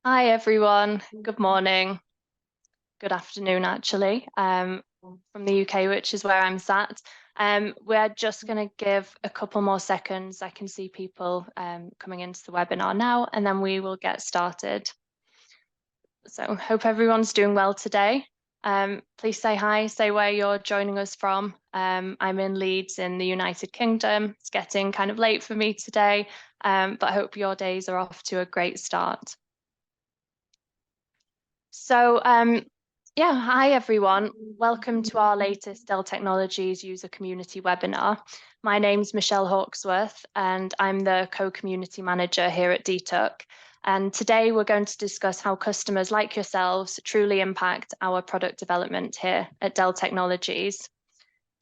Hi everyone, good morning, good afternoon actually, from the UK, which is where I'm sat. We're just going to give a couple more seconds. I can see people coming into the webinar now, and then we will get started. So hope everyone's doing well today. Please say hi, say where you're joining us from. I'm in Leeds in the United Kingdom. It's getting kind of late for me today, but I hope your days are off to a great start. So yeah, hi everyone. Welcome to our latest Dell Technologies user community webinar. My name's Michelle Hawksworth and I'm the co-community manager here at DTUC. And today we're going to discuss how customers like yourselves truly impact our product development here at Dell Technologies.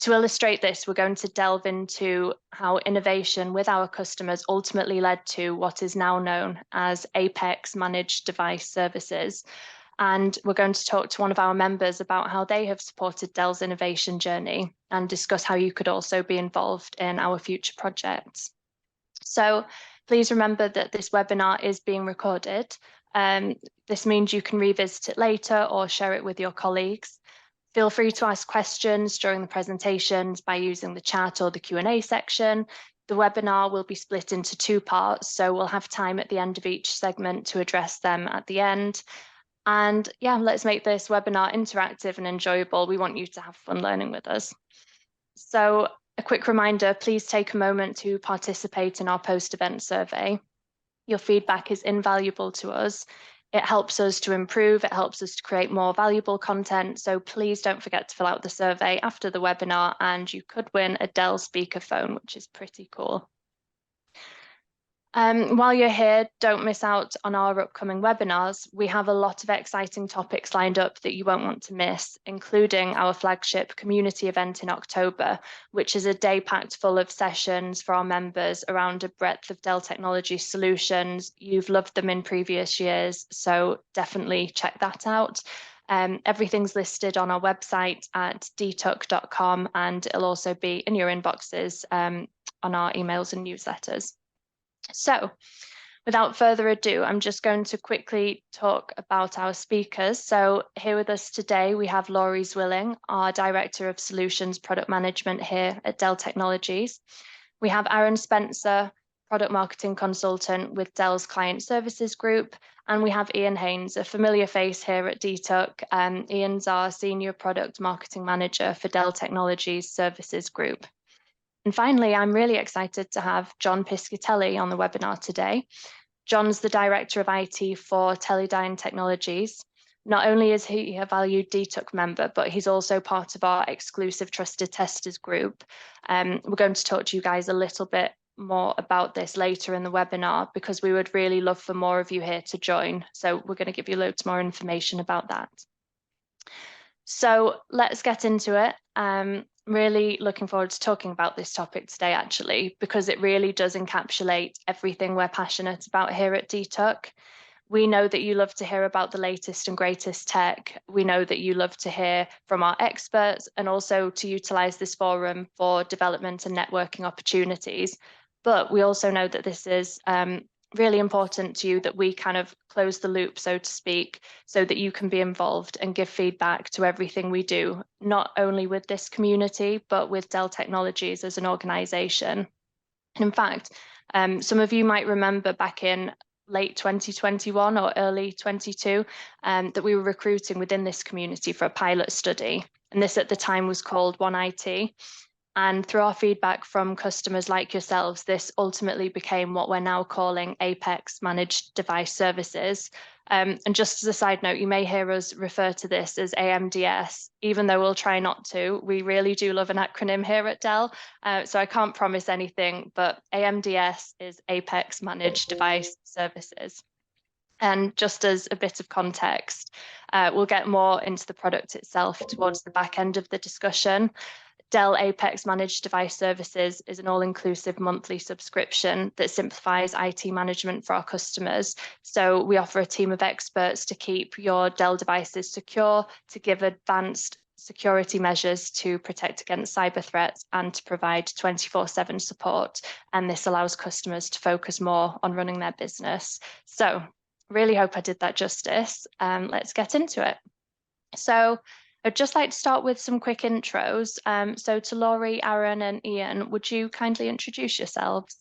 To illustrate this, we're going to delve into how innovation with our customers ultimately led to what is now known as Apex Managed Device Services. And we're going to talk to one of our members about how they have supported Dell's innovation journey and discuss how you could also be involved in our future projects. So please remember that this webinar is being recorded. This means you can revisit it later or share it with your colleagues. Feel free to ask questions during the presentations by using the chat or the Q&A section. The webinar will be split into two parts, so we'll have time at the end of each segment to address them at the end. And yeah, let's make this webinar interactive and enjoyable. We want you to have fun learning with us. So a quick reminder, please take a moment to participate in our post-event survey. Your feedback is invaluable to us. It helps us to improve, it helps us to create more valuable content. So please don't forget to fill out the survey after the webinar and you could win a Dell speakerphone, which is pretty cool. While you're here, don't miss out on our upcoming webinars. We have a lot of exciting topics lined up that you won't want to miss, including our flagship community event in October, which is a day packed full of sessions for our members around a breadth of Dell Technologies solutions. You've loved them in previous years, so definitely check that out. Everything's listed on our website at dtuc.com, and it'll also be in your inboxes on our emails and newsletters. So without further ado, I'm just going to quickly talk about our speakers. So here with us today, we have Laurie Zwilling, our Director of Solutions Product Management here at Dell Technologies. We have Aaron Spencer, Product Marketing Consultant with Dell's Client Services Group. And we have Ian Haynes, a familiar face here at DTUC. Ian's our Senior Product Marketing Manager for Dell Technologies Services Group. And finally, I'm really excited to have John Piscatelli on the webinar today. John's the Director of IT for Teledyne Technologies. Not only is he a valued DTUC member, but he's also part of our exclusive Trusted Testers group. We're going to talk to you guys a little bit more about this later in the webinar because we would really love for more of you here to join. So we're going to give you loads more information about that. So let's get into it. Really looking forward to talking about this topic today, actually, because it really does encapsulate everything we're passionate about here at DTUC. We know that you love to hear about the latest and greatest tech. We know that you love to hear from our experts and also to utilize this forum for development and networking opportunities. But we also know that this is really important to you that we kind of close the loop, so to speak, so that you can be involved and give feedback to everything we do, not only with this community, but with Dell Technologies as an organization. And in fact, some of you might remember back in late 2021 or early 22 that we were recruiting within this community for a pilot study. And this at the time was called One IT. And through our feedback from customers like yourselves, this ultimately became what we're now calling Apex Managed Device Services. And just as a side note, you may hear us refer to this as AMDS, even though we'll try not to. We really do love an acronym here at Dell, so I can't promise anything, but AMDS is Apex Managed Device Services. And just as a bit of context, we'll get more into the product itself towards the back end of the discussion. Dell Apex Managed Device Services is an all-inclusive monthly subscription that simplifies IT management for our customers. So we offer a team of experts to keep your Dell devices secure, to give advanced security measures to protect against cyber threats, and to provide 24/7 support. And this allows customers to focus more on running their business. So Really hope I did that justice. Let's get into it. So I'd just like to start with some quick intros. So to Laurie, Aaron, and Ian, would you kindly introduce yourselves?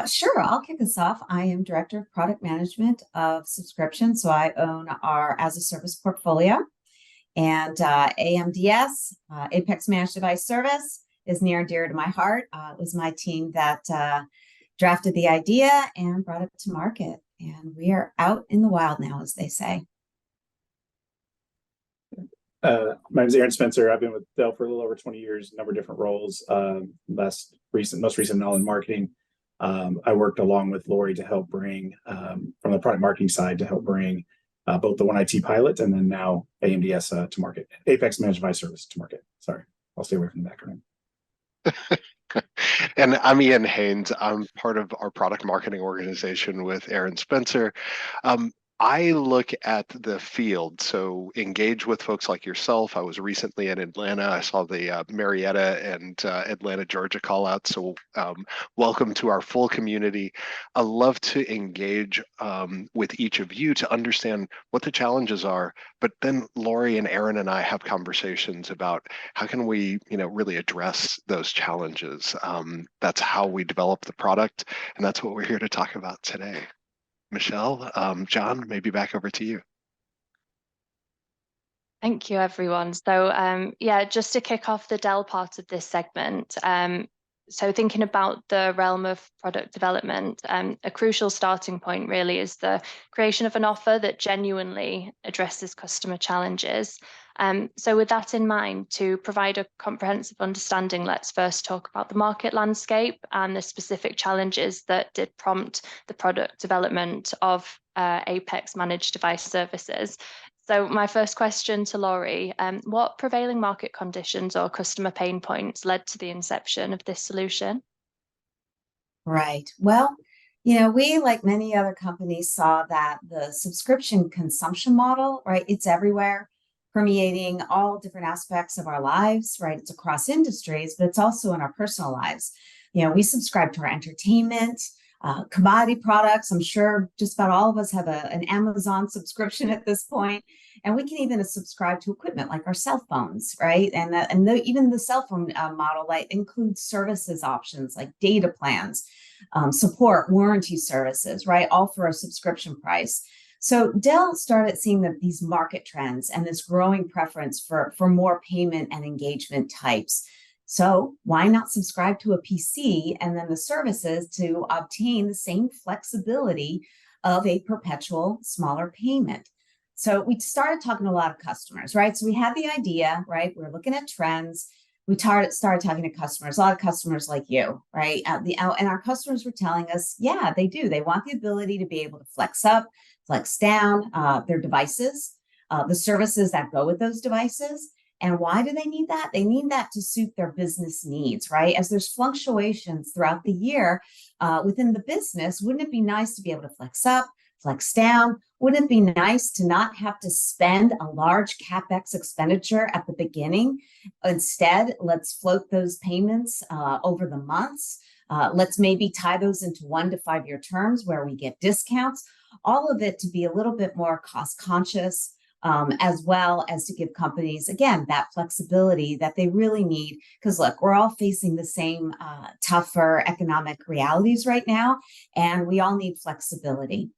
Sure, I'll kick us off. I am Director of Product Management of Subscription, so I own our as a service portfolio. And AMDS, Apex Managed Device Service, is near and dear to my heart. It was my team that drafted the idea and brought it to market. And we are out in the wild now, as they say. My name is Aaron Spencer. I've been with Dell for a little over 20 years, a number of different roles. Most recent all in marketing. I worked along with Lori to help bring, from the product marketing side, to help bring both the One IT pilot and then now AMDS to market, Apex Managed Device Service to market. Sorry, I'll stay away from the background. And I'm Ian Haynes. I'm part of our product marketing organization with Aaron Spencer. I look at the field, so engage with folks like yourself. I was recently in Atlanta. I saw the Marietta and Atlanta, Georgia call out. So welcome to our full community. I love to engage with each of you to understand what the challenges are. But then Lori and Aaron and I have conversations about how can we, really address those challenges. That's how we develop the product, and that's what we're here to talk about today. Michelle, John, maybe back over to you. Thank you, everyone. So yeah, just to kick off the Dell part of this segment, so thinking about the realm of product development, a crucial starting point really is the creation of an offer that genuinely addresses customer challenges. So with that in mind, to provide a comprehensive understanding, let's first talk about the market landscape and the specific challenges that did prompt the product development of Apex Managed Device Services. So my first question to Laurie, what prevailing market conditions or customer pain points led to the inception of this solution? Right. Well, we, like many other companies, saw that the subscription consumption model, right, it's everywhere, permeating all different aspects of our lives, right? It's across industries, but it's also in our personal lives. We subscribe to our entertainment, commodity products. I'm sure just about all of us have an Amazon subscription at this point. And we can even subscribe to equipment like our cell phones, right? And even the cell phone model includes services options like data plans, support, warranty services, right? All for a subscription price. So Dell started seeing these market trends and this growing preference for more payment and engagement types. So why not subscribe to a PC and then the services to obtain the same flexibility of a perpetual smaller payment? So we started talking to a lot of customers, right? So we had the idea, right? We're looking at trends. We started talking to customers, a lot of customers like you, right? And our customers were telling us, yeah, they do. They want the ability to be able to flex up, flex down their devices, the services that go with those devices. And why do they need that? They need that to suit their business needs, right? As there's fluctuations throughout the year within the business, wouldn't it be nice to be able to flex up, flex down? Wouldn't it be nice to not have to spend a large CapEx expenditure at the beginning? Instead, let's float those payments over the months. Let's maybe tie those into 1 to 5 year terms where we get discounts. All of it to be a little bit more cost conscious, as well as to give companies, again, that flexibility that they really need. Because look, we're all facing the same tougher economic realities right now, and we all need flexibility.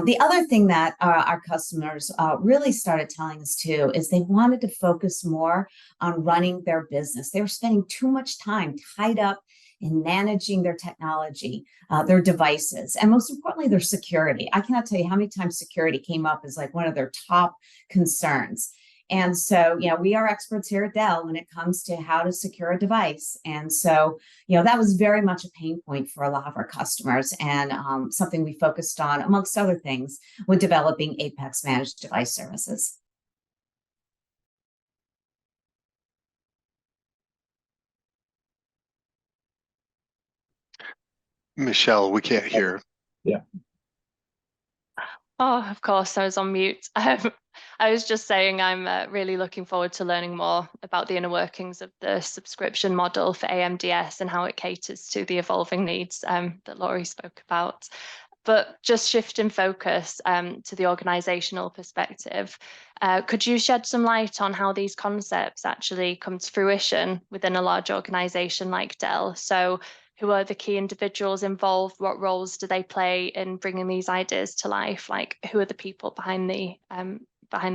The other thing that our customers really started telling us too is they wanted to focus more on running their business. They were spending too much time tied up in managing their technology, their devices, and most importantly, their security. I cannot tell you how many times security came up as like one of their top concerns. And so, we are experts here at Dell when it comes to how to secure a device. And so, that was very much a pain point for a lot of our customers, and something we focused on, amongst other things, when developing Apex Managed Device Services. Michelle, we can't hear. Yeah. Oh, of course, I was on mute. I was just saying I'm really looking forward to learning more about the inner workings of the subscription model for AMDS and how it caters to the evolving needs that Laurie spoke about. But just shifting focus to the organizational perspective, could you shed some light on how these concepts actually come to fruition within a large organization like Dell? So who are the key individuals involved? What roles do they play in bringing these ideas to life? Like, who are the people behind the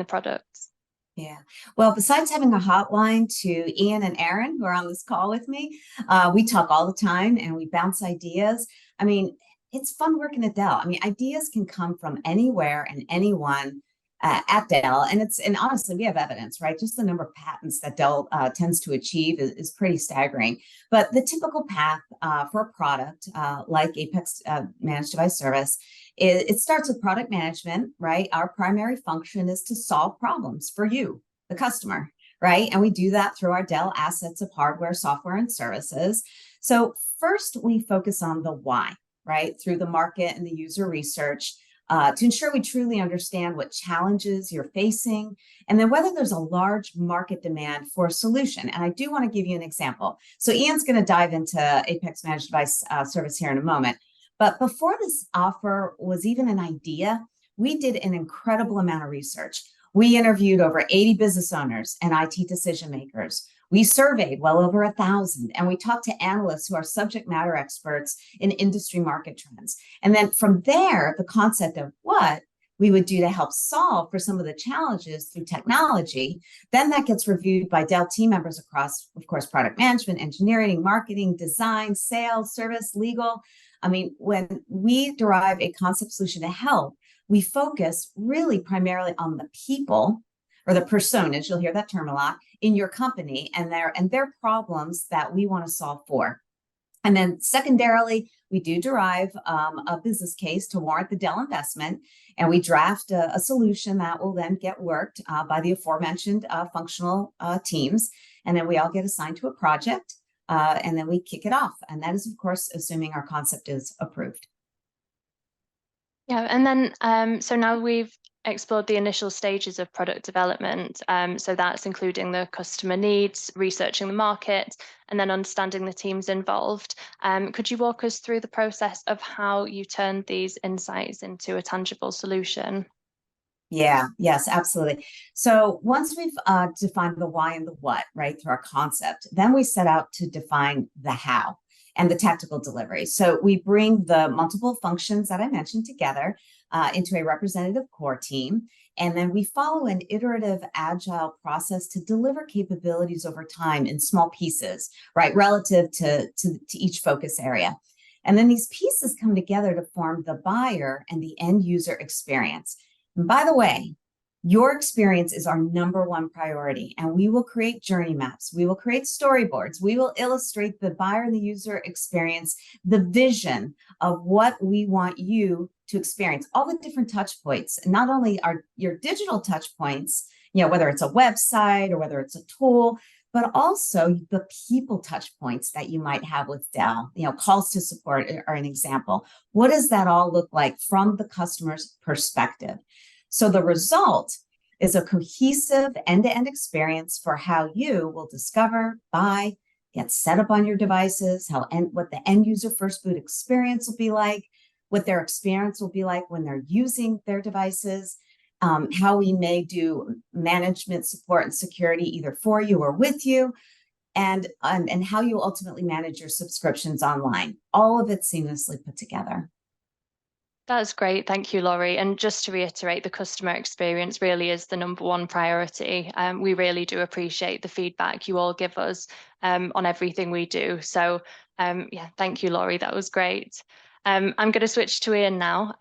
products? Yeah. Well, besides having a hotline to Ian and Aaron, who are on this call with me, we talk all the time and we bounce ideas. I mean, it's fun working at Dell. I mean, ideas can come from anywhere and anyone at Dell. And honestly, we have evidence, right? Just the number of patents that Dell tends to achieve is pretty staggering. But the typical path for a product like Apex Managed Device Service, it starts with product management, right? Our primary function is to solve problems for you, the customer, right? And we do that through our Dell assets of hardware, software, and services. So first, we focus on the why, right? Through the market and the user research to ensure we truly understand what challenges you're facing, and then whether there's a large market demand for a solution. And I do want to give you an example. So Ian's going to dive into Apex Managed Device Service here in a moment. But before this offer was even an idea, we did an incredible amount of research. We interviewed over 80 business owners and IT decision makers. We surveyed well over 1,000, and we talked to analysts who are subject matter experts in industry market trends. And then from there, the concept of what we would do to help solve for some of the challenges through technology, then that gets reviewed by Dell team members across, of course, product management, engineering, marketing, design, sales, service, legal. I mean, when we derive a concept solution to help, we focus really primarily on the people or the personas, you'll hear that term a lot, in your company and their problems that we want to solve for. And then secondarily, we do derive a business case to warrant the Dell investment, and we draft a solution that will then get worked by the aforementioned functional teams. And then we all get assigned to a project, and then we kick it off. And that is, of course, assuming our concept is approved. Yeah, and then so now we've explored the initial stages of product development. So that's including the customer needs, researching the market, and then understanding the teams involved. Could you walk us through the process of how you turned these insights into a tangible solution? Yeah, yes, absolutely. So once we've defined the why and the what, right, through our concept, then we set out to define the how and the tactical delivery. So we bring the multiple functions that I mentioned together into a representative core team. And then we follow an iterative agile process to deliver capabilities over time in small pieces, right, relative to each focus area. And then these pieces come together to form the buyer and the end user experience. And by the way, your experience is our number one priority, and we will create journey maps. We will create storyboards. We will illustrate the buyer and the user experience, the vision of what we want you to experience, all the different touch points, not only your digital touch points, whether it's a website or whether it's a tool, but also the people touch points that you might have with Dell. Calls to support are an example. What does that all look like from the customer's perspective? So the result is a cohesive end-to-end experience for how you will discover, buy, get set up on your devices, what the end user first boot experience will be like, what their experience will be like when they're using their devices, how we may do management support and security either for you or with you, and how you ultimately manage your subscriptions online. All of it seamlessly put together. That's great. Thank you, Laurie. And just to reiterate, the customer experience really is the number one priority. We really do appreciate the feedback you all give us on everything we do. So yeah, thank you, Laurie. That was great. I'm going to switch to Ian now.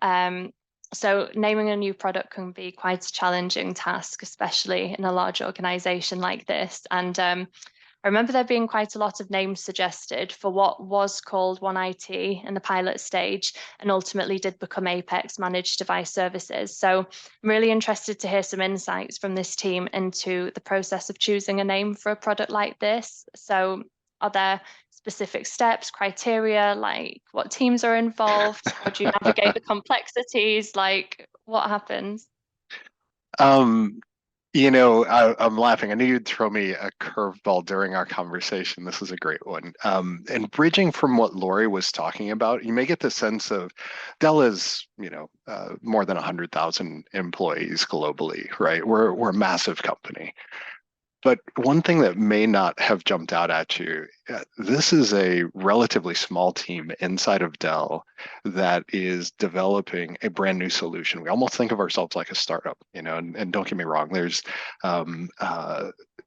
So naming a new product can be quite a challenging task, especially in a large organization like this. And I remember there being quite a lot of names suggested for what was called One IT in the pilot stage and ultimately did become Apex Managed Device Services. So I'm really interested to hear some insights from this team into the process of choosing a name for a product like this. So are there specific steps, criteria, like what teams are involved? How do you navigate the complexities? Like what happens? I'm laughing. I knew you'd throw me a curveball during our conversation. This is a great one. And bridging from what Lori was talking about, you may get the sense of Dell is, more than 100,000 employees globally, right? We're a massive company. But one thing that may not have jumped out at you, this is a relatively small team inside of Dell that is developing a brand new solution. We almost think of ourselves like a startup, and don't get me wrong, there's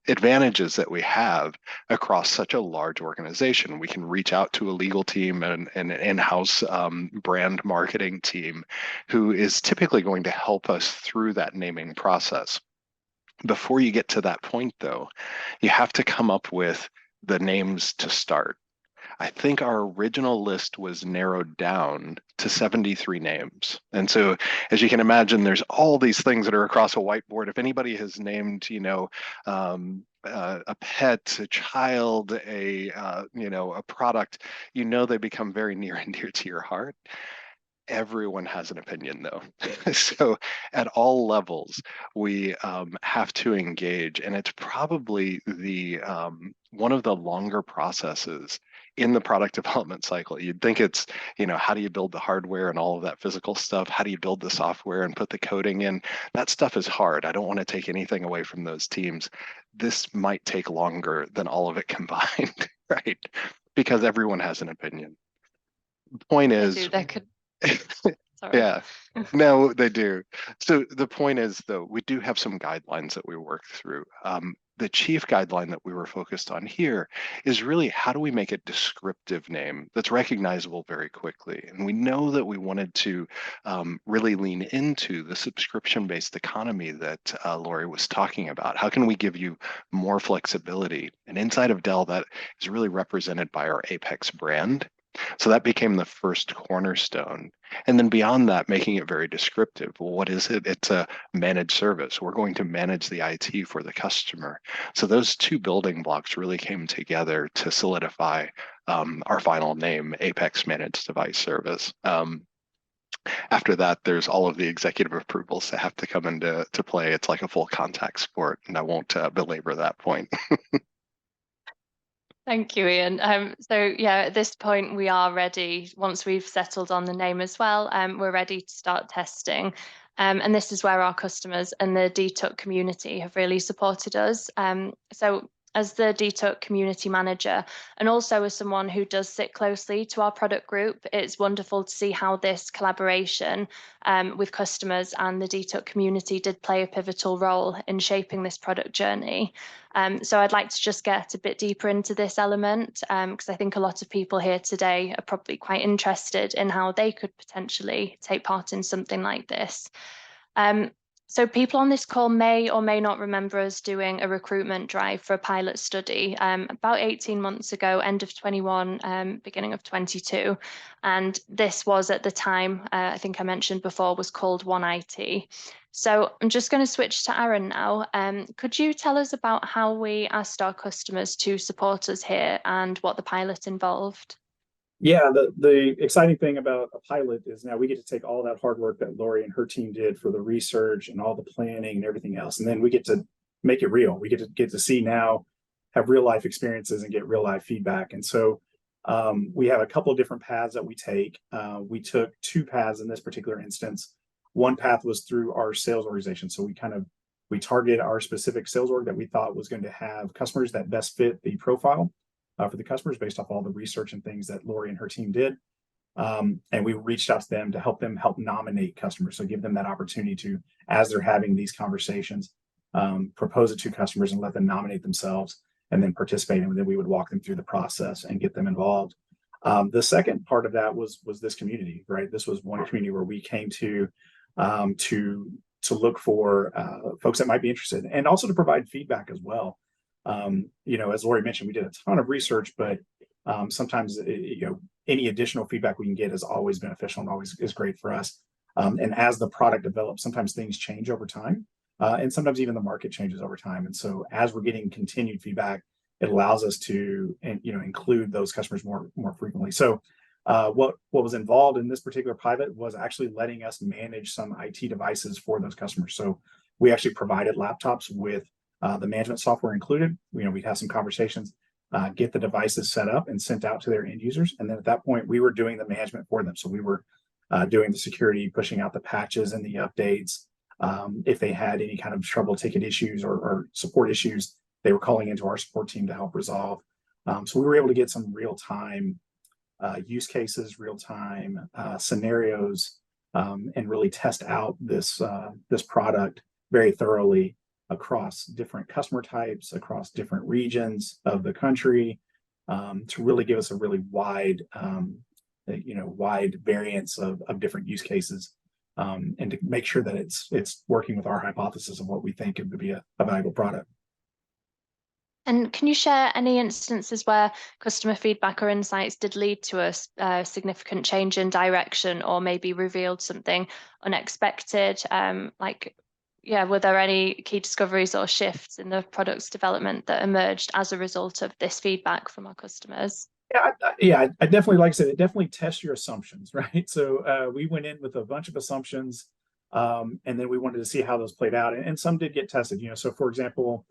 advantages that we have across such a large organization. We can reach out to a legal team and an in-house brand marketing team who is typically going to help us through that naming process. Before you get to that point, though, you have to come up with the names to start. I think our original list was narrowed down to 73 names. And so, as you can imagine, there's all these things that are across a whiteboard. If anybody has named, a pet, a child, a product, they become very near and dear to your heart. Everyone has an opinion, though. So at all levels, we have to engage, and it's probably the one of the longer processes in the product development cycle. You'd think it's, how do you build the hardware and all of that physical stuff? How do you build the software and put the coding in? That stuff is hard. I don't want to take anything away from those teams. This might take longer than all of it combined, right? Because everyone has an opinion. The point is, Sorry. Yeah, no, they do. So the point is, though, we do have some guidelines that we work through. The chief guideline that we were focused on here is really how do we make a descriptive name that's recognizable very quickly? And we know that we wanted to really lean into the subscription-based economy that Lori was talking about. How can we give you more flexibility? And inside of Dell, that is really represented by our Apex brand. So that became the first cornerstone. And then beyond that, making it very descriptive. Well, what is it? It's a managed service. We're going to manage the IT for the customer. So those two building blocks really came together to solidify our final name, Apex Managed Device Service. After that, there's all of the executive approvals that have to come into play. It's like a full contact sport, and I won't belabor that point. Thank you, Ian. So yeah, at this point we are ready. Once we've settled on the name as well, we're ready to start testing. And this is where our customers and the DTUC community have really supported us. So as the DTUC community manager, and also as someone who does sit closely to our product group, it's wonderful to see how this collaboration with customers and the DTUC community did play a pivotal role in shaping this product journey. So I'd like to just get a bit deeper into this element, because I think a lot of people here today are probably quite interested in how they could potentially take part in something like this. So people on this call may or may not remember us doing a recruitment drive for a pilot study about 18 months ago, end of 21, beginning of 22. And this was at the time, I think I mentioned before, was called One IT. So I'm just going to switch to Aaron now. Could you tell us about how we asked our customers to support us here and what the pilot involved? Yeah, the exciting thing about a pilot is now we get to take all that hard work that Lori and her team did for the research and all the planning and everything else, and then we get to make it real. We get to see now, have real life experiences and get real life feedback. And so we have a couple of different paths that we take. We took two paths in this particular instance. One path was through our sales organization. So we targeted our specific sales org that we thought was going to have customers that best fit the profile for the customers based off all the research and things that Lori and her team did. And we reached out to them to help nominate customers. So give them that opportunity to, as they're having these conversations, propose it to customers and let them nominate themselves and then participate. And then we would walk them through the process and get them involved. The second part of that was this community, right? This was one community where we came to look for folks that might be interested and also to provide feedback as well. As Lori mentioned, we did a ton of research, but sometimes, any additional feedback we can get is always beneficial and always is great for us. And as the product develops, sometimes things change over time, and sometimes even the market changes over time. And so as we're getting continued feedback, it allows us to, include those customers more frequently. So what was involved in this particular pilot was actually letting us manage some IT devices for those customers. So we actually provided laptops with the management software included. We'd have some conversations, get the devices set up and sent out to their end users. And then at that point, we were doing the management for them. So we were doing the security, pushing out the patches and the updates. If they had any kind of trouble ticket issues or support issues, they were calling into our support team to help resolve. So we were able to get some real-time use cases, real-time scenarios, and really test out this product very thoroughly across different customer types, across different regions of the country, to really give us a really wide variance of different use cases, and to make sure that it's working with our hypothesis of what we think it would be a valuable product. And can you share any instances where customer feedback or insights did lead to a significant change in direction, or maybe revealed something unexpected? Were there any key discoveries or shifts in the product's development that emerged as a result of this feedback from our customers? I definitely, like I said, it definitely tests your assumptions, right? So we went in with a bunch of assumptions, and then we wanted to see how those played out, and some did get tested. So for example,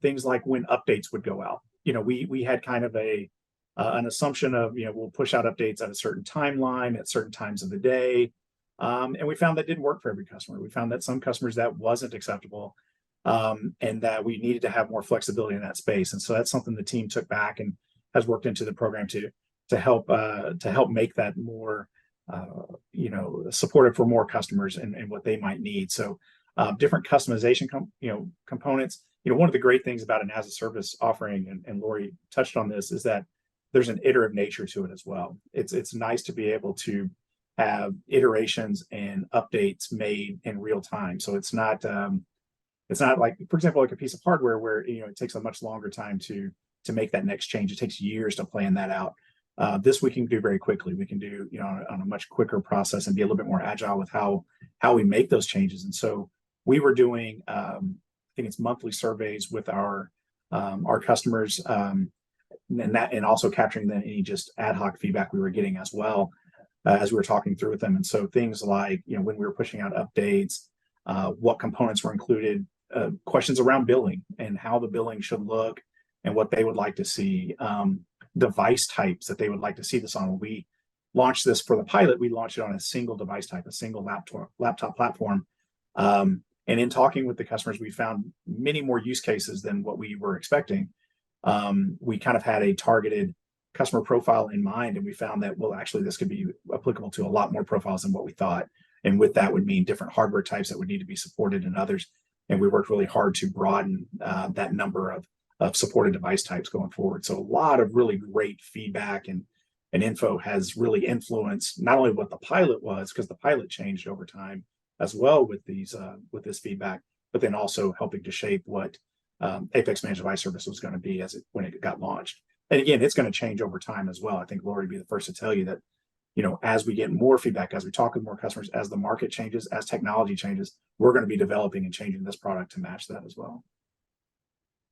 things like when updates would go out. We had kind of an assumption of, we'll push out updates at a certain timeline at certain times of the day. And we found that didn't work for every customer. We found that some customers that wasn't acceptable, and that we needed to have more flexibility in that space. And so that's something the team took back and has worked into the program to help make that more supportive for more customers and what they might need. So different customization components. One of the great things about an as a service offering, and Lori touched on this, is that there's an iterative nature to it as well. It's nice to be able to have iterations and updates made in real time. So it's not like, for example, like a piece of hardware where it takes a much longer time to make that next change. It takes years to plan that out. This we can do very quickly. We can do on a much quicker process and be a little bit more agile with how we make those changes. And so we were doing I think it's monthly surveys with our customers, and also capturing any just ad hoc feedback we were getting as well, as we were talking through with them. And so things like when we were pushing out updates, what components were included, questions around billing and how the billing should look and what they would like to see, device types that they would like to see this on. When we launched this for the pilot, we launched it on a single device type, a single laptop platform. And in talking with the customers, we found many more use cases than what we were expecting. We kind of had a targeted customer profile in mind, and we found that, well, actually, this could be applicable to a lot more profiles than what we thought. And with that would mean different hardware types that would need to be supported and others. And we worked really hard to broaden that number of supported device types going forward. So a lot of really great feedback and info has really influenced not only what the pilot was, because the pilot changed over time as well with this feedback, but then also helping to shape what Apex Managed Device Service was going to be when it got launched. And again, it's going to change over time as well. I think Lori would be the first to tell you that, as we get more feedback, as we talk with more customers, as the market changes, as technology changes, we're going to be developing and changing this product to match that as well.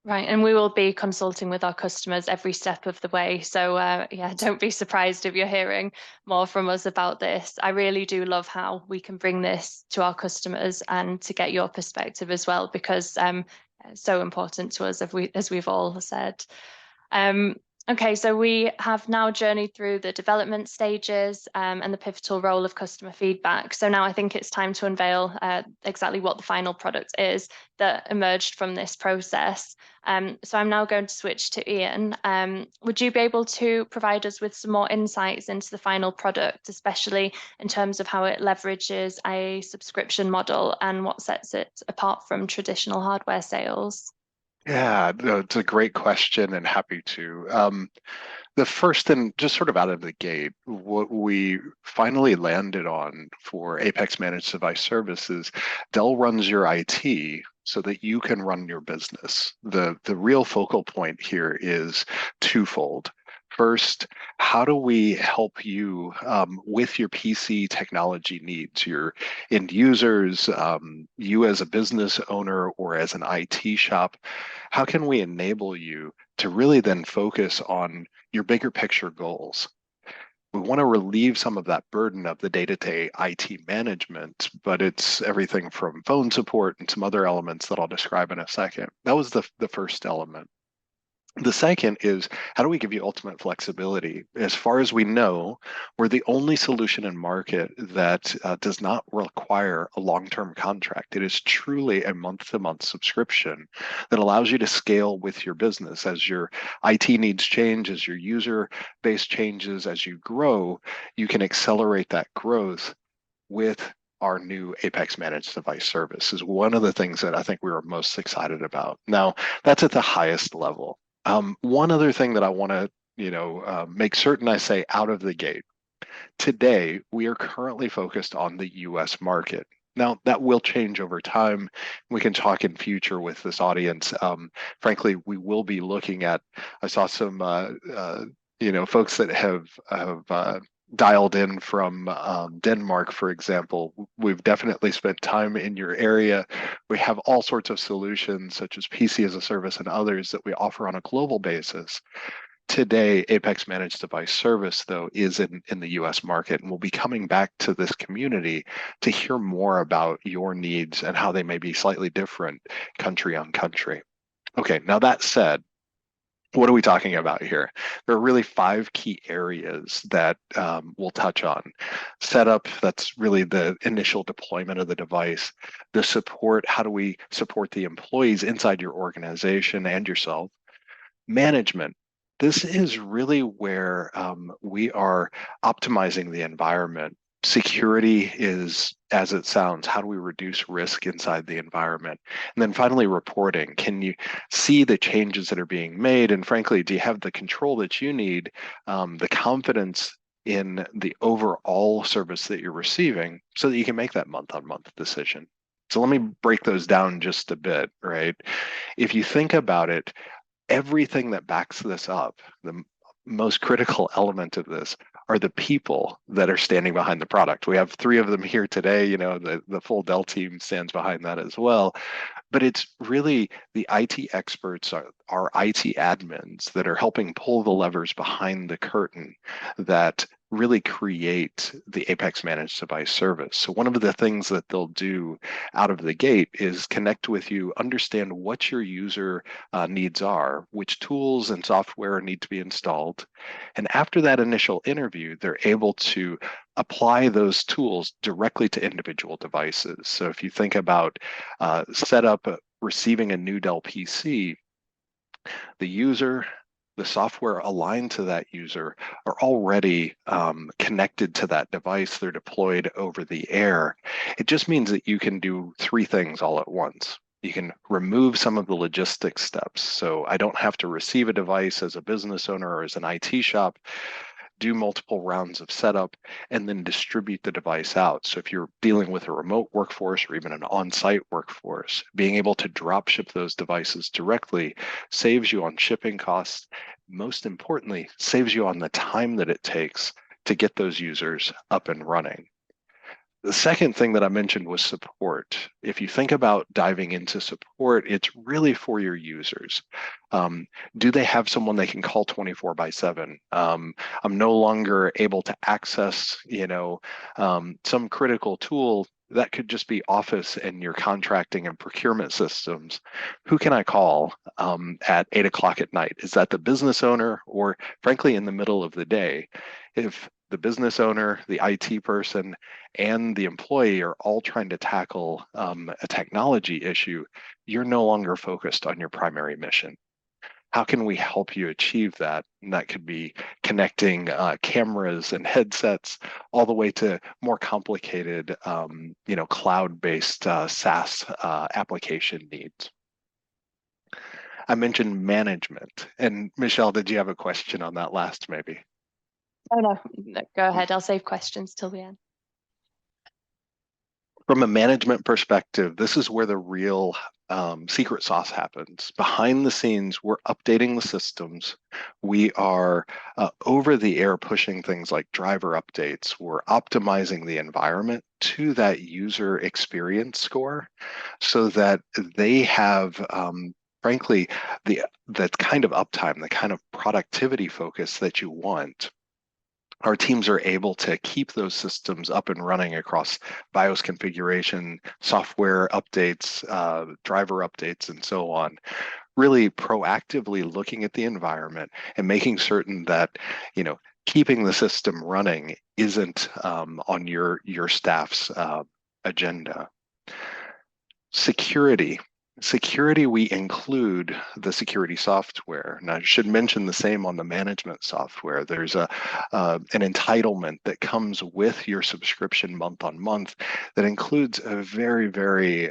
Right, and we will be consulting with our customers every step of the way. So don't be surprised if you're hearing more from us about this. I really do love how we can bring this to our customers and to get your perspective as well, because it's so important to us, as we've all said. Okay, so we have now journeyed through the development stages and the pivotal role of customer feedback. So now I think it's time to unveil exactly what the final product is that emerged from this process. So I'm now going to switch to Ian. Would you be able to provide us with some more insights into the final product, especially in terms of how it leverages a subscription model and what sets it apart from traditional hardware sales? Yeah, no, it's a great question, and happy to. The first thing, just sort of out of the gate, what we finally landed on for Apex Managed Device Services, Dell runs your IT so that you can run your business. The real focal point here is twofold. First, how do we help you with your PC technology needs, your end users, you as a business owner or as an IT shop? How can we enable you to really then focus on your bigger picture goals? We want to relieve some of that burden of the day-to-day IT management, but it's everything from phone support and some other elements that I'll describe in a second. That was the first element. The second is, how do we give you ultimate flexibility? As far as we know, we're the only solution in market that does not require a long-term contract. It is truly a month-to-month subscription that allows you to scale with your business. As your IT needs change, as your user base changes, as you grow, you can accelerate that growth with our new Apex Managed Device Service. Is one of the things that I think we were most excited about. Now, that's at the highest level. One other thing that I want to, make certain I say out of the gate. Today, we are currently focused on the US market. Now, that will change over time. We can talk in future with this audience. Frankly, we will be looking at, I saw some, folks that have dialed in from Denmark, for example. We've definitely spent time in your area. We have all sorts of solutions such as PC as a service and others that we offer on a global basis. Today, Apex Managed Device Service, though, is in the US market, and we'll be coming back to this community to hear more about your needs and how they may be slightly different country on country. Okay, now that said, what are we talking about here? There are really 5 key areas that we'll touch on. Setup, that's really the initial deployment of the device. The support, how do we support the employees inside your organization and yourself? Management, this is really where we are optimizing the environment. Security is as it sounds. How do we reduce risk inside the environment? And then finally, reporting. Can you see the changes that are being made? And frankly, do you have the control that you need, the confidence in the overall service that you're receiving so that you can make that month-on-month decision? So let me break those down just a bit, right? If you think about it, everything that backs this up, the most critical element of this are the people that are standing behind the product. We have 3 of them here today. The full Dell team stands behind that as well. But it's really the IT experts, our IT admins that are helping pull the levers behind the curtain that really create the Apex Managed Device Service. So one of the things that they'll do out of the gate is connect with you, understand what your user needs are, which tools and software need to be installed. And after that initial interview, they're able to apply those tools directly to individual devices. So if you think about setup, receiving a new Dell PC, the user, the software aligned to that user are already connected to that device. They're deployed over the air. It just means that you can do 3 things all at once. You can remove some of the logistics steps. So I don't have to receive a device as a business owner or as an IT shop, do multiple rounds of setup, and then distribute the device out. So if you're dealing with a remote workforce or even an on-site workforce, being able to drop ship those devices directly saves you on shipping costs. Most importantly, saves you on the time that it takes to get those users up and running. The second thing that I mentioned was support. If you think about diving into support, it's really for your users. Do they have someone they can call 24/7? I'm no longer able to access, some critical tool that could just be Office and your contracting and procurement systems. Who can I call at 8 o'clock at night? Is that the business owner, or frankly, in the middle of the day? If the business owner, the IT person, and the employee are all trying to tackle a technology issue, you're no longer focused on your primary mission. How can we help you achieve that? And that could be connecting cameras and headsets all the way to more complicated, cloud-based SaaS application needs. I mentioned management. And Michelle, did you have a question on that last maybe? Oh, no, go ahead. I'll save questions till the end. From a management perspective, this is where the real secret sauce happens. Behind the scenes, we're updating the systems. We are over the air pushing things like driver updates. We're optimizing the environment to that user experience score so that they have frankly, the kind of uptime, the kind of productivity focus that you want. our teams are able to keep those systems up and running across BIOS configuration, software updates, driver updates, and so on. Really proactively looking at the environment and making certain that, keeping the system running isn't on your staff's agenda. Security, we include the security software. Now, I should mention the same on the management software. There's an entitlement that comes with your subscription month on month that includes a very, very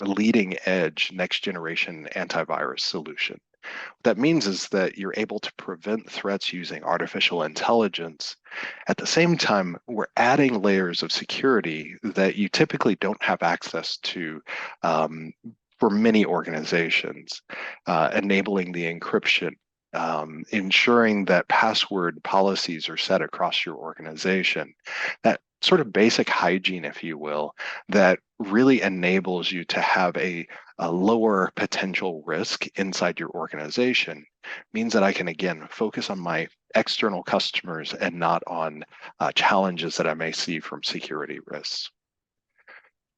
leading edge next generation antivirus solution. What that means is that you're able to prevent threats using artificial intelligence. At the same time, we're adding layers of security that you typically don't have access to for many organizations, enabling the encryption, ensuring that password policies are set across your organization. That sort of basic hygiene, if you will, that really enables you to have a lower potential risk inside your organization, means that I can, again, focus on my external customers and not on challenges that I may see from security risks.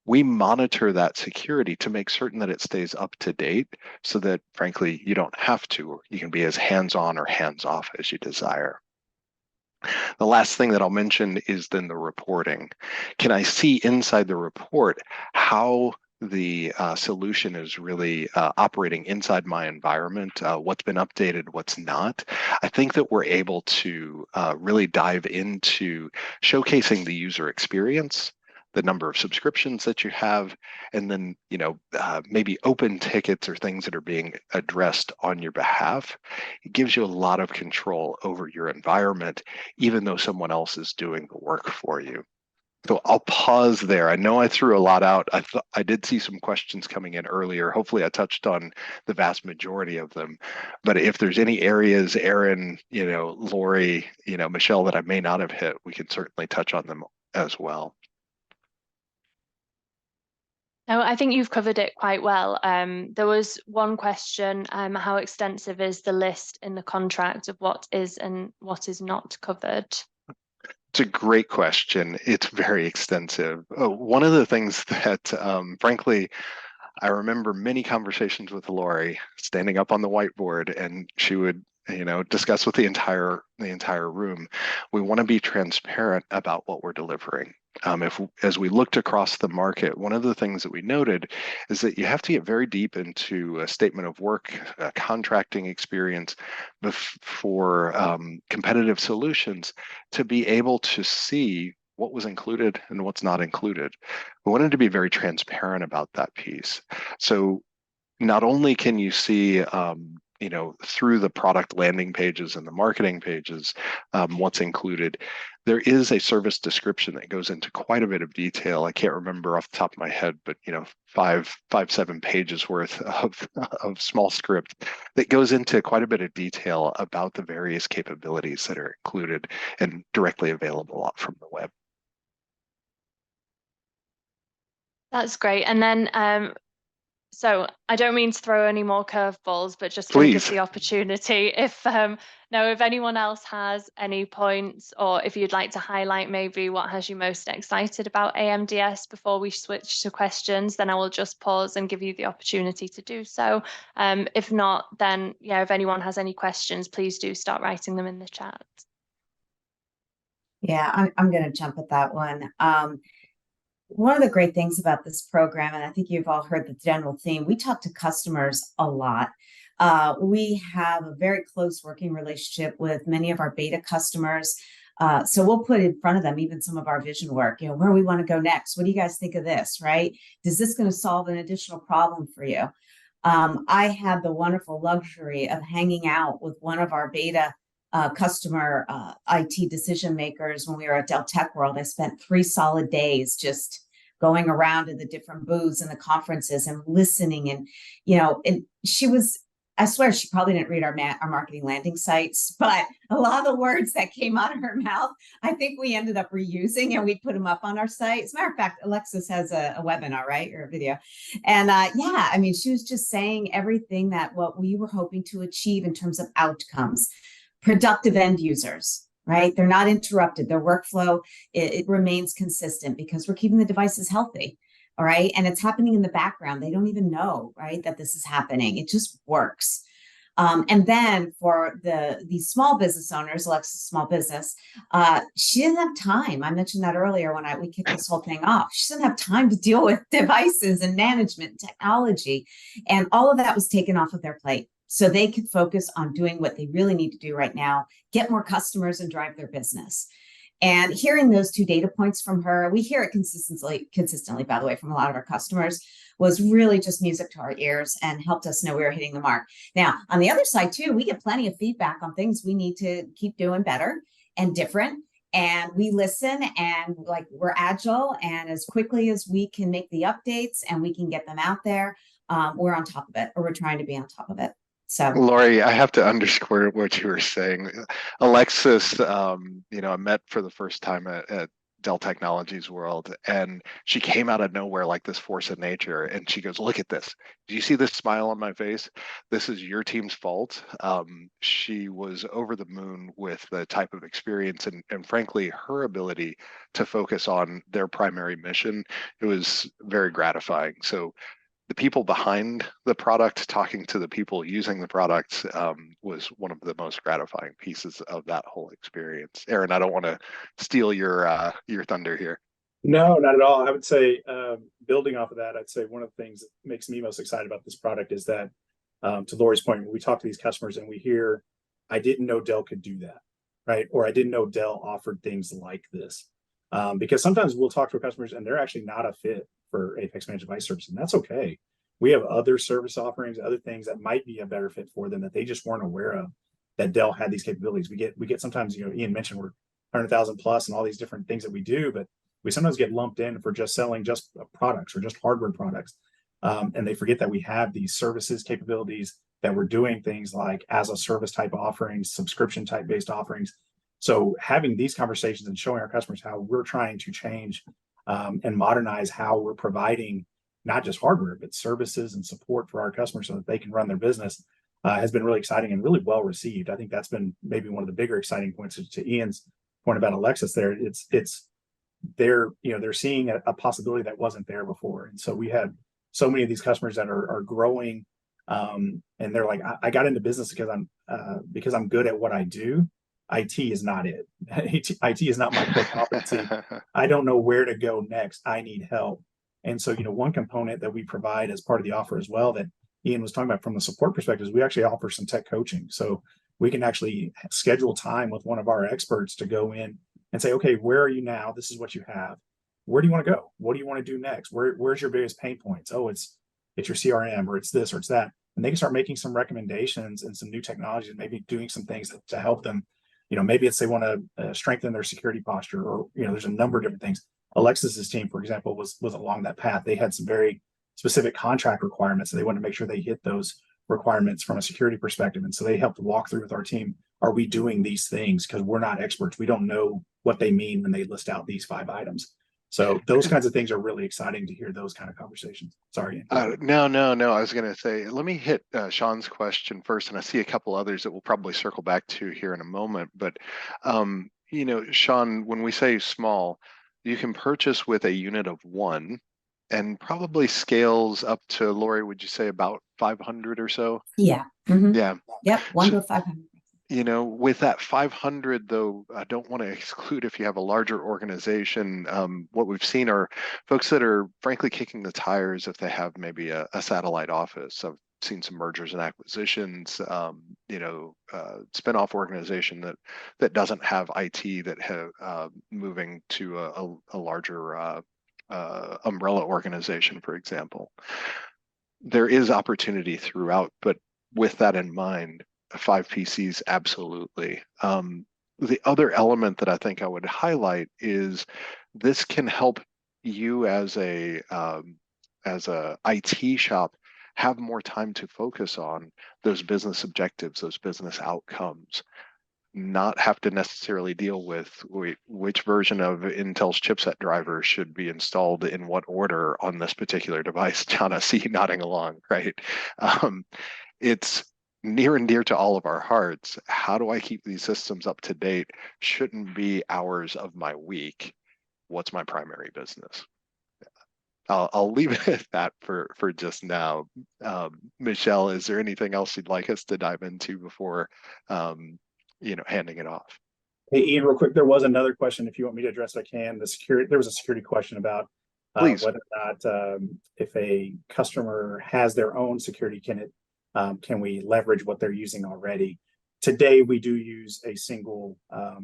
We monitor that security to make certain that it stays up to date so that, frankly, you don't have to, or you can be as hands-on or hands-off as you desire. The last thing that I'll mention is then the reporting. Can I see inside the report how the solution is really operating inside my environment, what's been updated, what's not? I think that we're able to really dive into showcasing the user experience, the number of subscriptions that you have, and then maybe open tickets or things that are being addressed on your behalf. It gives you a lot of control over your environment, even though someone else is doing the work for you. So I'll pause there. I know I threw a lot out. I did see some questions coming in earlier. Hopefully I touched on the vast majority of them. But if there's any areas, Aaron, Lori, Michelle, that I may not have hit, we can certainly touch on them as well. No, I think you've covered it quite well. There was one question, how extensive is the list in the contract of what is and what is not covered? It's a great question. It's very extensive. One of the things that, frankly, I remember many conversations with Lori standing up on the whiteboard, and she would discuss with the entire room. We want to be transparent about what we're delivering. As we looked across the market, one of the things that we noted is that you have to get very deep into a statement of work, contracting experience for competitive solutions to be able to see what was included and what's not included. We wanted to be very transparent about that piece. So not only can you see through the product landing pages and the marketing pages, what's included. There is a service description that goes into quite a bit of detail. I can't remember off the top of my head, but 7 pages worth of small script that goes into quite a bit of detail about the various capabilities that are included and directly available from the web. That's great. And then so I don't mean to throw any more curveballs, but just going to give the opportunity. If anyone else has any points, or if you'd like to highlight maybe what has you most excited about AMDS before we switch to questions, then I will just pause and give you the opportunity to do so. If not, then if anyone has any questions, please do start writing them in the chat. Yeah, I'm going to jump at that one. One of the great things about this program, and I think you've all heard the general theme, we talk to customers a lot. We have a very close working relationship with many of our beta customers. So we'll put in front of them even some of our vision work, where we want to go next. What do you guys think of this, right? Is this going to solve an additional problem for you? I had the wonderful luxury of hanging out with one of our beta customer IT decision makers when we were at Dell Tech World. I spent 3 solid days just going around to the different booths and the conferences and listening. And, and she was, I swear she probably didn't read our marketing landing sites, but a lot of the words that came out of her mouth, I think we ended up reusing and we put them up on our site. As a matter of fact, Alexis has a webinar, right? Or a video. And yeah, I mean, she was just saying everything that what we were hoping to achieve in terms of outcomes. Productive end users, right? They're not interrupted. Their workflow, it remains consistent because we're keeping the devices healthy. All right. And it's happening in the background. They don't even know, right, that this is happening. It just works. And then for these small business owners, Alexa's small business, she didn't have time. I mentioned that earlier when we kicked this whole thing off. She didn't have time to deal with devices and management and technology. And all of that was taken off of their plate. So they could focus on doing what they really need to do right now, get more customers and drive their business. And hearing those two data points from her, we hear it consistently, by the way, from a lot of our customers, was really just music to our ears and helped us know we were hitting the mark. Now, on the other side too, we get plenty of feedback on things we need to keep doing better and different. And we listen and we're agile, and as quickly as we can make the updates and we can get them out there, we're on top of it, or we're trying to be on top of it. So, Lori, I have to underscore what you were saying. Alexis, I met for the first time at Dell Technologies World, and she came out of nowhere like this force of nature, and she goes, "Look at this. Do you see this smile on my face? This is your team's fault." She was over the moon with the type of experience and frankly, her ability to focus on their primary mission. It was very gratifying. So the people behind the product, talking to the people using the product, was one of the most gratifying pieces of that whole experience. Aaron, I don't want to steal your thunder here. No, not at all. I would say, building off of that, I'd say one of the things that makes me most excited about this product is that, to Lori's point, when we talk to these customers and we hear, I didn't know Dell could do that, right? Or I didn't know Dell offered things like this. Because sometimes we'll talk to our customers and they're actually not a fit for Apex Managed Device Service, and that's okay. We have other service offerings, other things that might be a better fit for them that they just weren't aware of, that Dell had these capabilities. We get sometimes, Ian mentioned we're 100,000 plus and all these different things that we do, but we sometimes get lumped in for just selling just products or just hardware products. And they forget that we have these services capabilities, that we're doing things like as a service type offerings, subscription type based offerings. So having these conversations and showing our customers how we're trying to change and modernize how we're providing not just hardware, but services and support for our customers so that they can run their business has been really exciting and really well received. I think that's been maybe one of the bigger exciting points to Ian's point about Alexis there. They're seeing a possibility that wasn't there before. And so we have so many of these customers that are growing and they're like, I got into business because I'm good at what I do. IT is not it. IT is not my core competency. I don't know where to go next. I need help. And so, one component that we provide as part of the offer as well that Ian was talking about from the support perspective is we actually offer some tech coaching. So we can actually schedule time with one of our experts to go in and say, okay, where are you now? This is what you have. Where do you want to go? What do you want to do next? Where's your biggest pain points? Oh, it's your CRM, or it's this, or it's that. And they can start making some recommendations and some new technologies and maybe doing some things to help them. Maybe it's they want to strengthen their security posture, or, there's a number of different things. Alexis's team, for example, was along that path. They had some very specific contract requirements, and they wanted to make sure they hit those requirements from a security perspective. And so they helped walk through with our team, are we doing these things? Because we're not experts. We don't know what they mean when they list out these 5 items. So those kinds of things are really exciting to hear those kind of conversations. Sorry. No. I was going to say, let me hit Sean's question first, and I see a couple others that we'll probably circle back to here in a moment. But, Sean, when we say small, you can purchase with a unit of 1 and probably scales up to, Lori, would you say about 500 or so? Yeah. Mm-hmm. Yeah. Yep. 1 to 500. With that 500, though, I don't want to exclude if you have a larger organization. What we've seen are folks that are frankly kicking the tires if they have maybe a satellite office. I've seen some mergers and acquisitions, spinoff organization that doesn't have IT, that have moving to a larger umbrella organization, for example. There is opportunity throughout, but with that in mind, 5 PCs, absolutely. The other element that I think I would highlight is this can help you as a IT shop have more time to focus on those business objectives, those business outcomes, not have to necessarily deal with which version of Intel's chipset driver should be installed in what order on this particular device. John, I see you nodding along, right? It's near and dear to all of our hearts, how do I keep these systems up to date? Shouldn't be hours of my week. What's my primary business? I'll leave it at that for just now. Michelle, is there anything else you'd like us to dive into before handing it off? Hey, Ian, real quick, there was another question. If you want me to address, I can. There was a security question about whether or not if a customer has their own security, can we leverage what they're using already? Today, we do use a single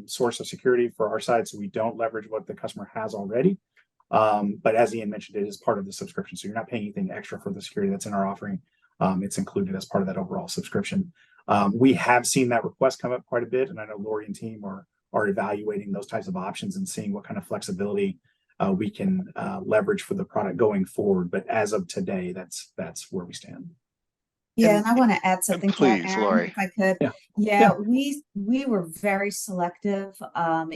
source of security for our side, so we don't leverage what the customer has already. But as Ian mentioned, it is part of the subscription, so you're not paying anything extra for the security that's in our offering. It's included as part of that overall subscription. We have seen that request come up quite a bit, and I know Lori and team are evaluating those types of options and seeing what kind of flexibility we can leverage for the product going forward. But as of today, that's where we stand. Yeah, and I want to add something to that, please, Aaron, Lori. if I could. Yeah, we were very selective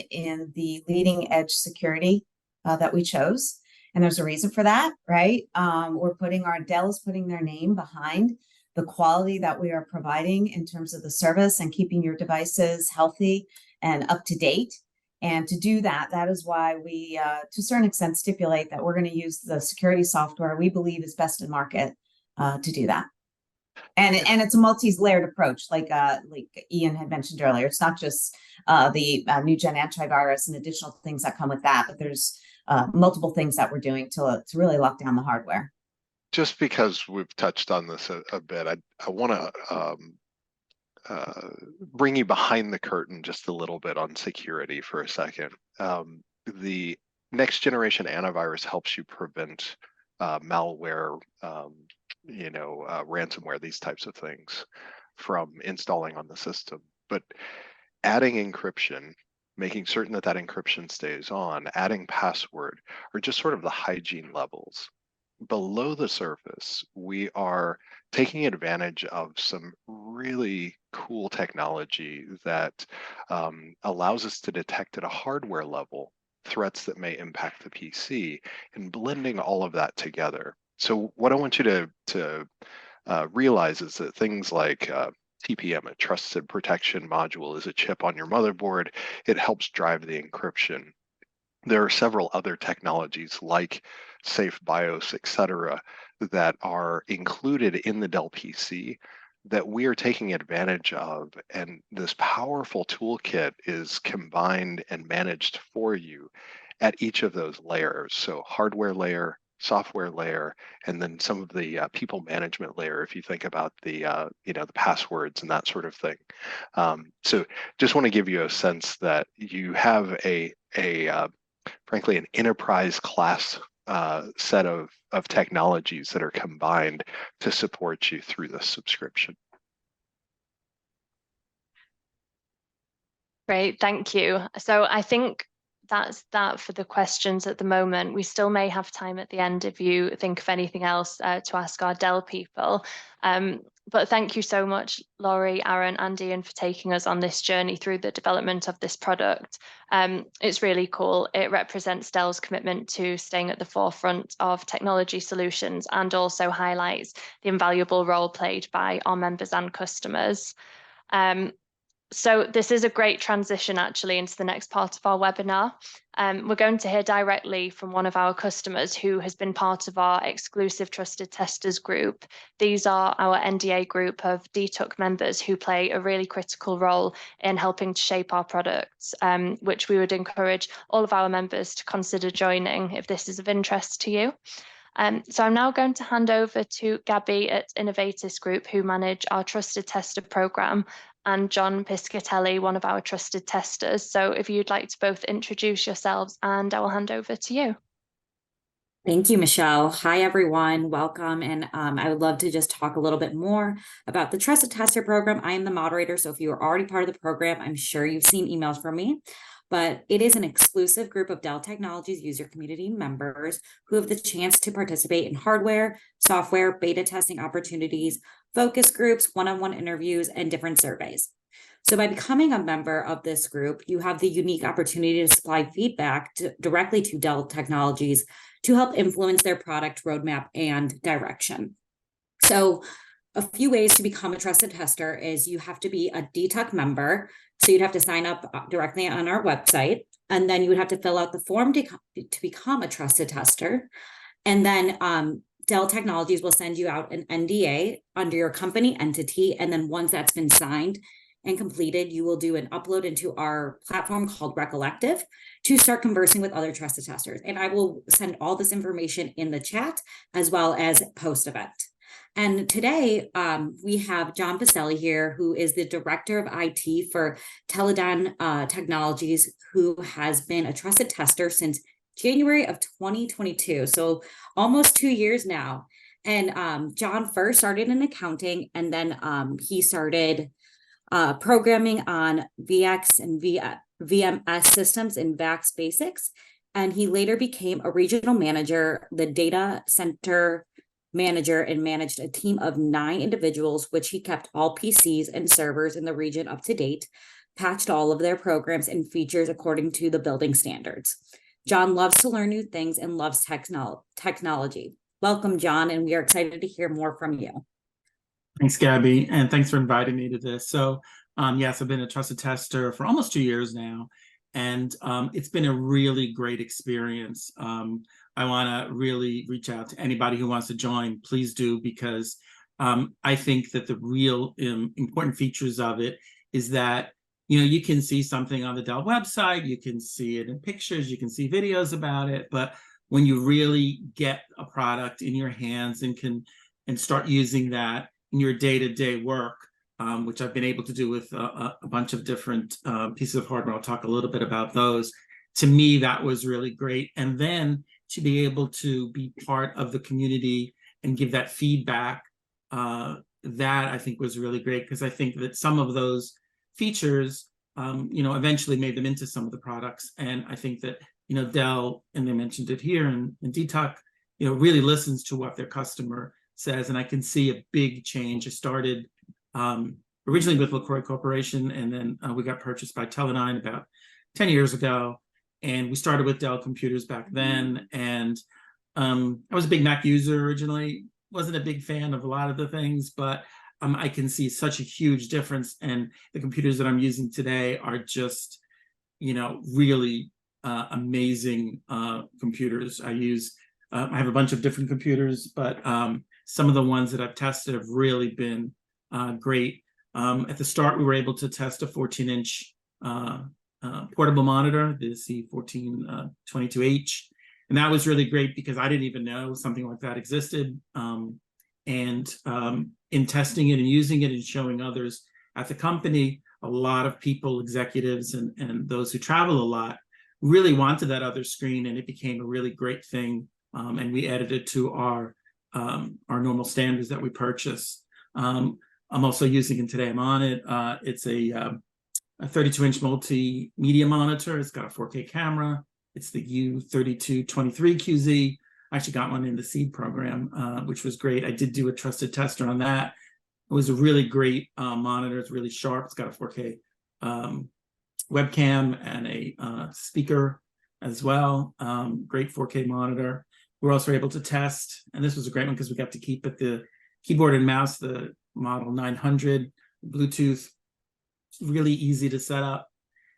in the leading edge security that we chose, and there's a reason for that, right? Dell is putting their name behind the quality that we are providing in terms of the service and keeping your devices healthy and up to date. And to do that, that is why we, to a certain extent, stipulate that we're going to use the security software we believe is best in market to do that. And it's a multi-layered approach, like Ian had mentioned earlier. It's not just the new gen antivirus and additional things that come with that, but there's multiple things that we're doing to really lock down the hardware. Just because we've touched on this a bit, I want to bring you behind the curtain just a little bit on security for a second. The next generation antivirus helps you prevent malware, ransomware, these types of things from installing on the system. But adding encryption, making certain that encryption stays on, adding password, are just sort of the hygiene levels. Below the surface, we are taking advantage of some really cool technology that allows us to detect at a hardware level threats that may impact the PC, and blending all of that together. So what I want you to realize is that things like TPM, a trusted protection module, is a chip on your motherboard. It helps drive the encryption. There are several other technologies like Safe BIOS, etc., that are included in the Dell PC that we are taking advantage of, and this powerful toolkit is combined and managed for you at each of those layers. So hardware layer, software layer, and then some of the people management layer, if you think about the the passwords and that sort of thing. So just want to give you a sense that you have frankly an enterprise class set of technologies that are combined to support you through this subscription. Great, thank you. So I think that's that for the questions at the moment. We still may have time at the end if you think of anything else to ask our Dell people. But thank you so much, Lori, Aaron, and Ian, for taking us on this journey through the development of this product. It's really cool. It represents Dell's commitment to staying at the forefront of technology solutions and also highlights the invaluable role played by our members and customers. So this is a great transition actually into the next part of our webinar. We're going to hear directly from one of our customers who has been part of our exclusive Trusted Testers group. These are our NDA group of DTUC members who play a really critical role in helping to shape our products, which we would encourage all of our members to consider joining if this is of interest to you. So I'm now going to hand over to Gabby at Innovatis Group, who manage our Trusted Tester program, and John Piscatelli, one of our trusted testers. So if you'd like to both introduce yourselves, and I will hand over to you. Thank you, Michelle. Hi, everyone. Welcome. And I would love to just talk a little bit more about the Trusted Tester program. I am the moderator, so if you are already part of the program, I'm sure you've seen emails from me. But it is an exclusive group of Dell Technologies user community members who have the chance to participate in hardware, software, beta testing opportunities, focus groups, one-on-one interviews, and different surveys. So by becoming a member of this group, you have the unique opportunity to supply feedback directly to Dell Technologies to help influence their product roadmap and direction. So a few ways to become a trusted tester is you have to be a DTUC member. So you'd have to sign up directly on our website, and then you would have to fill out the form to become a trusted tester. And then Dell Technologies will send you out an NDA under your company entity. And then once that's been signed and completed, you will do an upload into our platform called Recollective to start conversing with other trusted testers. And I will send all this information in the chat as well as post-event. And today we have John Pacelli here, who is the Director of IT for Dell Technologies, who has been a trusted tester since January of 2022, so almost 2 years now. And John first started in accounting, and then he started programming on VX and VMS systems in VAX Basics. And he later became a regional manager, the data center manager, and managed a team of 9 individuals, which he kept all PCs and servers in the region up to date, patched all of their programs and features according to the building standards. John loves to learn new things and loves technology. Welcome, John, and we are excited to hear more from you. Thanks, Gabby, and thanks for inviting me to this. So, yes, I've been a trusted tester for almost 2 years now, and it's been a really great experience. I want to really reach out to anybody who wants to join. Please do, because I think that the real important features of it is that you can see something on the Dell website, you can see it in pictures, you can see videos about it, but when you really get a product in your hands and start using that in your day-to-day work, which I've been able to do with a bunch of different pieces of hardware. I'll talk a little bit about those. To me, that was really great. And then to be able to be part of the community and give that feedback, that I think was really great, because I think that some of those features, eventually made them into some of the products. And I think that, Dell, and they mentioned it here in DTUC, really listens to what their customer says. And I can see a big change. It started originally with LaCroix Corporation, and then we got purchased by Teledyne about 10 years ago. And we started with Dell computers back then. And I was a big Mac user originally, wasn't a big fan of a lot of the things, but I can see such a huge difference. And the computers that I'm using today are just, really amazing computers. I have a bunch of different computers, but some of the ones that I've tested have really been great. At the start, we were able to test a 14-inch portable monitor, the C1422H. And that was really great because I didn't even know something like that existed. In testing it and using it and showing others at the company, a lot of people, executives and those who travel a lot, really wanted that other screen, and it became a really great thing. And we added it to our normal standards that we purchase. I'm also using it today. I'm on it. It's a 32-inch multimedia monitor. It's got a 4K camera. It's the U3223QZ. I actually got one in the seed program, which was great. I did do a trusted tester on that. It was a really great monitor. It's really sharp. It's got a 4K webcam and a speaker as well. Great 4K monitor. We're also able to test, and this was a great one because we got to keep it, the keyboard and mouse, the model 900, Bluetooth, really easy to set up.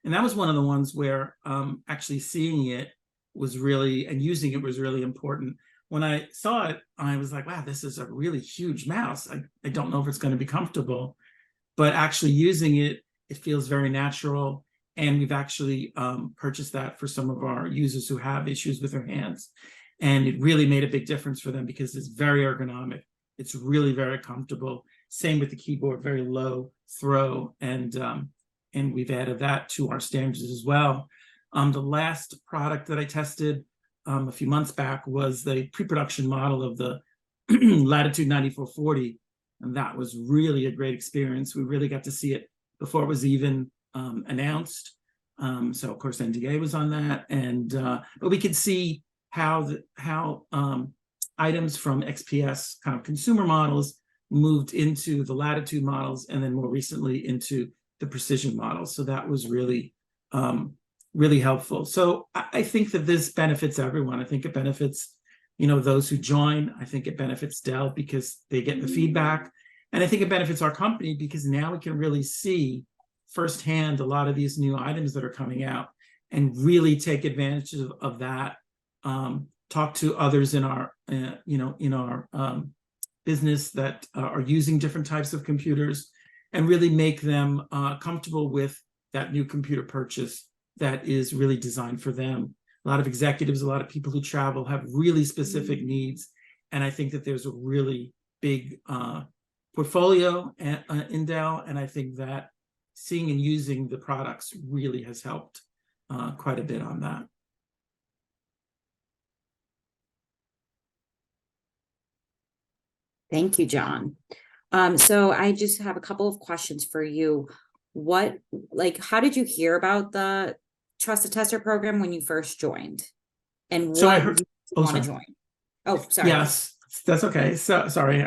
And that was one of the ones where actually seeing it was really, and using it was really important. When I saw it, I was like, wow, this is a really huge mouse. I don't know if it's going to be comfortable, but actually using it, it feels very natural. And we've actually purchased that for some of our users who have issues with their hands. And it really made a big difference for them because it's very ergonomic. It's really very comfortable. Same with the keyboard, very low throw. And we've added that to our standards as well. The last product that I tested a few months back was the pre-production model of the Latitude 9440. And that was really a great experience. We really got to see it before it was even announced. So of course, NDA was on that. And but we could see how items from XPS kind of consumer models moved into the Latitude models, and then more recently into the precision models. So that was really, really helpful. So I think that this benefits everyone. I think it benefits, those who join. I think it benefits Dell because they get the feedback. And I think it benefits our company because now we can really see firsthand a lot of these new items that are coming out and really take advantage of that. Talk to others in our, in our business that are using different types of computers, and really make them comfortable with that new computer purchase that is really designed for them. A lot of executives, a lot of people who travel have really specific needs. And I think that there's a really big portfolio in Dell. And I think that seeing and using the products really has helped quite a bit on that. Thank you, John. So I just have a couple of questions for you. How did you hear about the Trusted Tester program when you first joined? And So what did you want to sorry. join? Oh, sorry. Yes, that's okay. So sorry.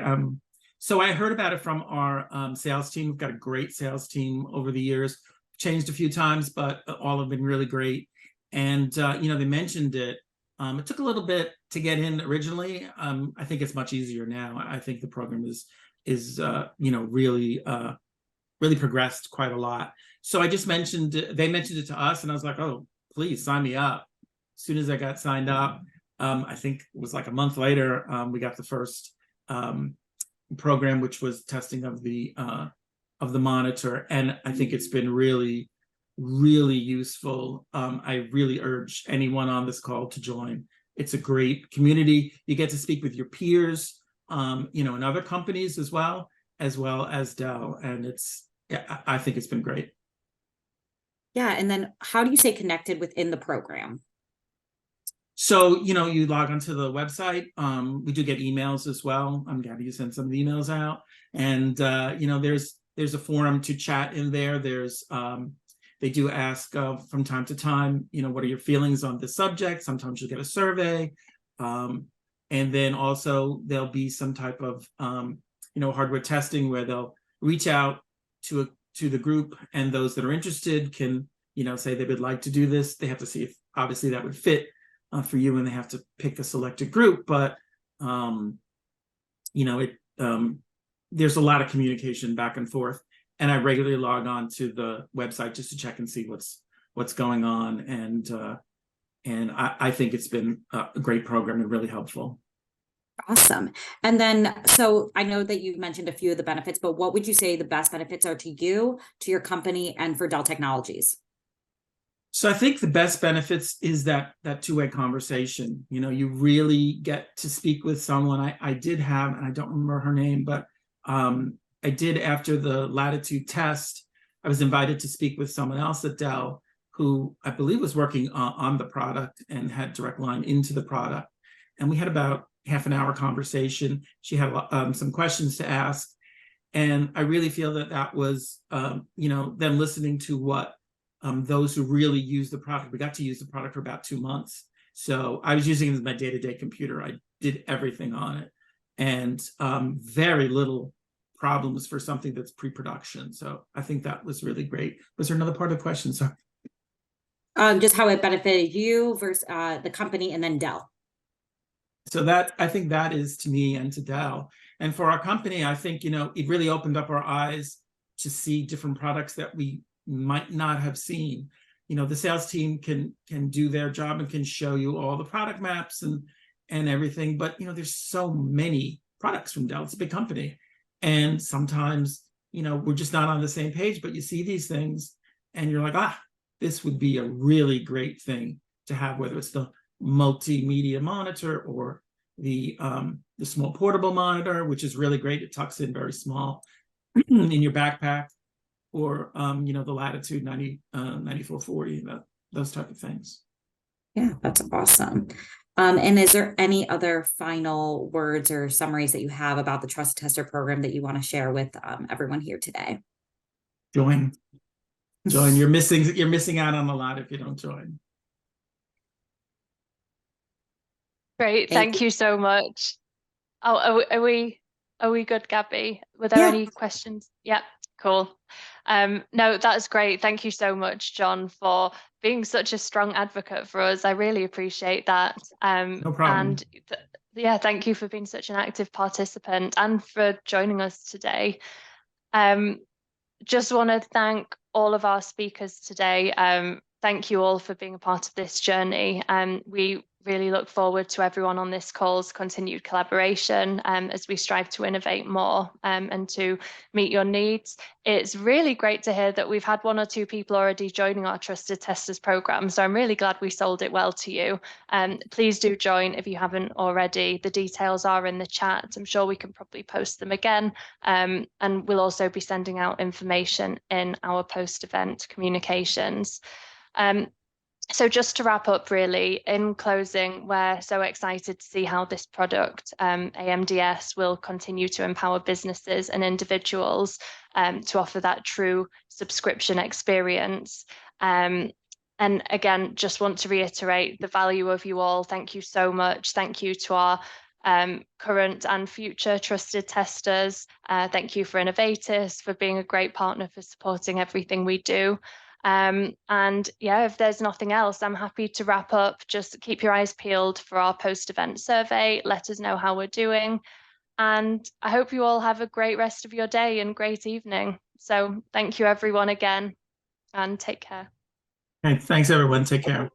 So I heard about it from our sales team. We've got a great sales team over the years. Changed a few times, but all have been really great. And they mentioned it. It took a little bit to get in originally. I think it's much easier now. I think the program is really progressed quite a lot. So I just mentioned, they mentioned it to us, and I was like, oh, please sign me up. As soon as I got signed up, I think it was like a month later, we got the first program, which was testing of the monitor. And I think it's been really, really useful. I really urge anyone on this call to join. It's a great community. You get to speak with your peers, in other companies as well as Dell. And I think it's been great. Yeah. And then how do you stay connected within the program? So, you log onto the website. We do get emails as well. I'm happy to send some of the emails out. And, there's a forum to chat in there. There's, they do ask from time to time, what are your feelings on this subject? Sometimes you'll get a survey. And then also there'll be some type of, hardware testing where they'll reach out to the group, and those that are interested can, say they would like to do this. They have to see if obviously that would fit for you, and they have to pick a selected group. But, there's a lot of communication back and forth, and I regularly log on to the website just to check and see what's going on. And I think it's been a great program and really helpful. Awesome. And then, so I know that you've mentioned a few of the benefits, but what would you say the best benefits are to you, to your company, and for Dell Technologies? So I think the best benefits is that two-way conversation. You really get to speak with someone. I did have, and I don't remember her name, but I did, after the Latitude test, I was invited to speak with someone else at Dell who I believe was working on the product and had direct line into the product. And we had about half an hour conversation. She had some questions to ask. And I really feel that was, them listening to what those who really use the product. We got to use the product for about 2 months. So I was using it as my day-to-day computer. I did everything on it. And very little problems for something that's pre-production. So I think that was really great. Was there another part of the question? Sorry. Just how it benefited you versus the company and then Dell. So I think that is to me and to Dell. And for our company, I think, it really opened up our eyes to see different products that we might not have seen. The sales team can do their job and can show you all the product maps and everything. But, there's so many products from Dell. It's a big company. And sometimes, we're just not on the same page, but you see these things and you're like, this would be a really great thing to have, whether it's the multimedia monitor or the small portable monitor, which is really great. It tucks in very small in your backpack, or, the Latitude 9440, those type of things. Yeah, that's awesome. And is there any other final words or summaries that you have about the Trusted Tester program that you want to share with everyone here today? Join. You're missing out on a lot if you don't join. Great. Thank you so much. Oh, are we good, Gabby? Were there any questions? Yeah, cool. No, that's great. Thank you so much, John, for being such a strong advocate for us. I really appreciate that. No problem. And Yeah, thank you for being such an active participant and for joining us today. Just want to thank all of our speakers today. Thank you all for being a part of this journey. We really look forward to everyone on this call's continued collaboration as we strive to innovate more and to meet your needs. It's really great to hear that we've had 1 or 2 people already joining our Trusted Testers program, so I'm really glad we sold it well to you. Please do join if you haven't already. The details are in the chat. I'm sure we can probably post them again, and we'll also be sending out information in our post-event communications. So just to wrap up, really, in closing, we're so excited to see how this product, AMDS, will continue to empower businesses and individuals to offer that true subscription experience. And again, just want to reiterate the value of you all. Thank you so much. Thank you to our current and future trusted testers. Thank you for Innovatis, for being a great partner, for supporting everything we do. And yeah, if there's nothing else, I'm happy to wrap up. Just keep your eyes peeled for our post-event survey. Let us know how we're doing. And I hope you all have a great rest of your day and great evening. So thank you everyone again, and take care. Okay, thanks everyone. Take care.